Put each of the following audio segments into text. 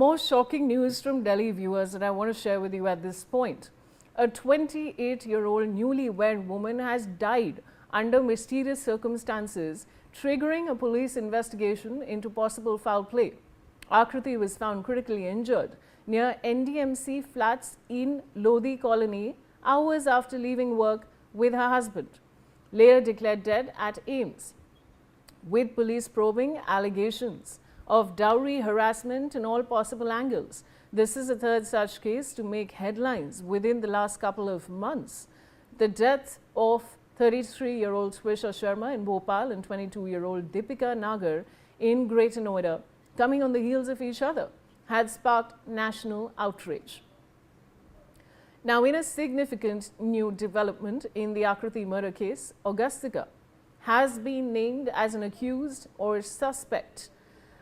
More shocking news from Delhi, viewers, that I want to share with you at this point. A 28-year-old newlywed woman has died under mysterious circumstances, triggering a police investigation into possible foul play. Akriti was found critically injured near NDMC flats in Lodi colony hours after leaving work with her husband, later declared dead at AIIMS, with police probing allegations of dowry harassment in all possible angles. This is the third such case to make headlines within the last couple of months. The death of 33-year-old Swisha Sharma in Bhopal and 22-year-old Deepika Nagar in Greater Noida, coming on the heels of each other, had sparked national outrage. Now, in a significant new development in the Akriti murder case, Augustika has been named as an accused or suspect.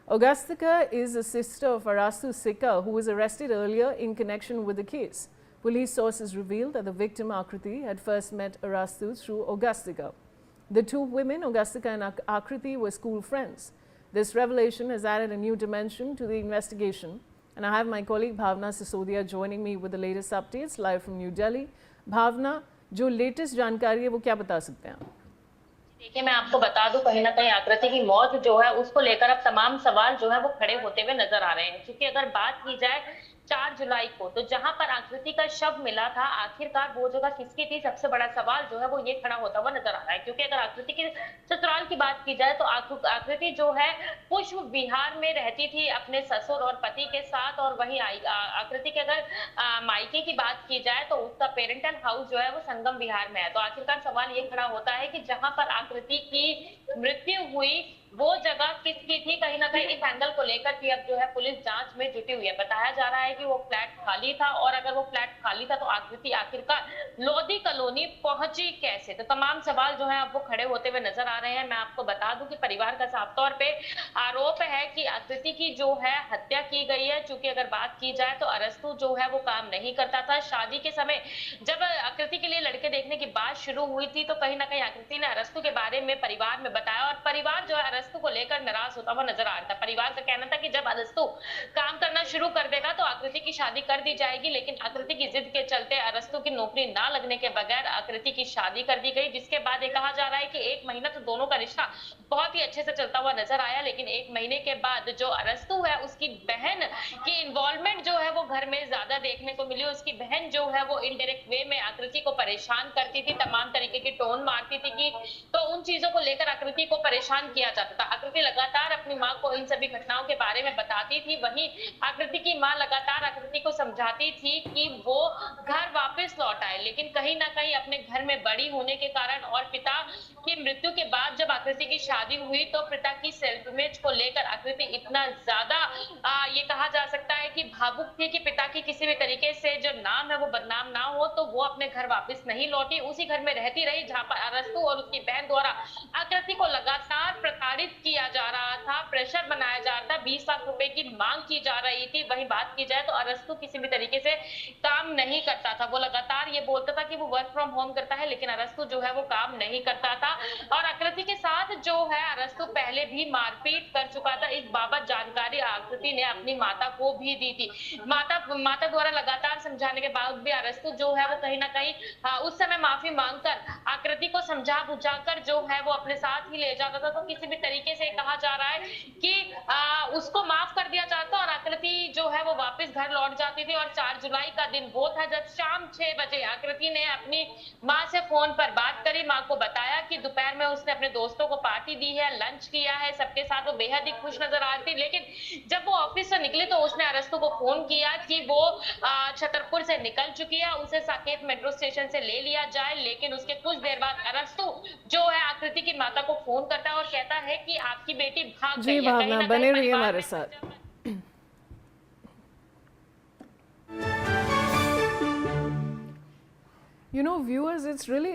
Augustika is a sister of Arastu Sikka, who was arrested earlier in connection with the case. Police sources revealed that the victim Akriti had first met Arastu through Augustika. The two women, Augustika and Akriti, were school friends. This revelation has added a new dimension to the investigation. And I have my colleague Bhavna Sisodia joining me with the latest updates live from New Delhi. Bhavna, जो latest जानकारी है वो क्या बता सकते हैं? देखिए, मैं आपको बता दूं, कहीं ना कहीं आकृति की मौत जो है उसको लेकर अब तमाम सवाल जो है वो खड़े होते हुए नजर आ रहे हैं। क्योंकि अगर बात की जाए 4 जुलाई को, तो जहां पर आकृति का शव मिला था, आखिरकार वो जगह किसकी थी, सबसे बड़ा सवाल जो है वो ये खड़ा होता हुआ नजर आ रहा है। क्योंकि अगर आकृति के ससुराल की बात की जाए तो आकृति जो है पुष्प विहार में रहती थी अपने ससुर और पति के साथ, और वहीं आकृति के अगर मायके की बात की जाए तो उसका पेरेंटल हाउस जो है वो संगम विहार में है। तो आखिरकार सवाल ये खड़ा होता है कि जहां पर आकृति की मृत्यु हुई वो जगह किसकी थी। कहीं ना कहीं इस एंगल को लेकर भी अब जो है पुलिस जांच में जुटी हुई है। बताया जा रहा है कि वो फ्लैट खाली था, और अगर वो फ्लैट खाली था तो आकृति आखिरकार लोधी कॉलोनी पहुंची कैसे। तो तमाम सवाल जो है अब वो खड़े होते हुए नजर आ रहे हैं। मैं आपको बता दूं कि परिवार का साफ तौर पे आरोप है कि आकृति की जो है हत्या की गई है। चूंकि अगर बात की जाए तो अरस्तु जो है वो काम नहीं करता था। शादी के समय जब आकृति के लिए लड़के देखने की बात शुरू हुई थी तो कहीं ना कहीं आकृति ने अरस्तु के बारे में परिवार में बताया, और परिवार जो है अरस्तु को लेकर नाराज होता हुआ नजर आ रहा था। परिवार का कहना था कि जब अरस्तु काम करना शुरू कर देगा तो आकृति की शादी कर दी जाएगी, लेकिन आकृति की जिद के चलते अरस्तु की नौकरी ना लगने के बगैर आकृति की शादी कर दी गई। जिसके बाद ये कहा जा रहा है कि 1 महीना तो दोनों का रिश्ता बहुत ही अच्छे से चलता हुआ नजर आया, लेकिन 1 महीने के बाद जो अरस्तु है उसकी बहन की इन्वॉल्वमेंट जो है वो घर में ज्यादा देखने को मिली। उसकी बहन जो है वो इनडायरेक्ट वे में आकृति को परेशान करती थी, तमाम तरीके की टोन मारती थी कि तो उन चीजों को लेकर आकृति को परेशान किया जाता था। आकृति लगातार अपनी माँ को इन सभी घटनाओं के बारे में बताती थी। वहीं आकृति की माँ लगातार आकृति को समझाती थी कि वो घर वापस लौट आए, लेकिन कहीं ना कहीं अपने घर में बड़ी होने के कारण और पिता की मृत्यु के बाद जब आकृति की शादी हुई तो पिता की सेल्फ इमेज को लेकर आकृति इतना ज्यादा ये कहा जा सकता है कि भावुक थी कि पिता की किसी भी तरीके से जो नाम है वो बदनाम ना हो, तो वो अपने घर वापस नहीं लौटी। उसी घर में रहती रही जहां पर अरस्तु और उसकी बहन द्वारा आकृति को लगातार प्रताड़ित किया जा रहा था, प्रेशर बनाया जा रहा था, 20 लाख रुपए की मांग की जा रही थी। वहीं बात की जाए तो अरस्तु किसी भी तरीके से काम नहीं करता था। वो लगातार ये बोलता था कि वो वर्क फ्रॉम होम करता है, लेकिन अरस्तु जो है वो काम नहीं करता था। और आकृति के साथ जो है अरस्तु पहले भी मारपीट कर चुका था। इस बाबत जानकारी आकृति ने अपनी माता को भी दी थी। माता द्वारा लगातार समझाने के बाद भी अरस्तु जो है वो कहीं ना कहीं उस समय माफी मांगकर आकृति को समझा बुझाकर जो है वो अपने साथ ही ले जाता था। तो किसी भी तरीके से कहा जा रहा है कि उसको माफ कर दिया जाता और आकृति जो है वो वापस घर लौट जाती थी। और 4 जुलाई का दिन वो था जब शाम 6 बजे आकृति ने अपनी माँ से फोन पर बात करी। माँ को बताया कि दोपहर में उसने अपने दोस्तों को पार्टी दी है, लंच किया है, सबके साथ वो बेहद ही खुश नजर आ रही थी। लेकिन जब वो ऑफिस से निकली तो उसने अरस्तु को फोन किया कि वो छतरपुर से निकल चुकी है, उसे साकेत मेट्रो स्टेशन से ले लिया जाए। लेकिन उसके कुछ देर बाद अरस्तु जो है आकृति की माता को फोन करता है और कहता है कि आपकी बेटी भाग गई है। भावना बने रहिए हमारे साथ। You know, viewers, it's really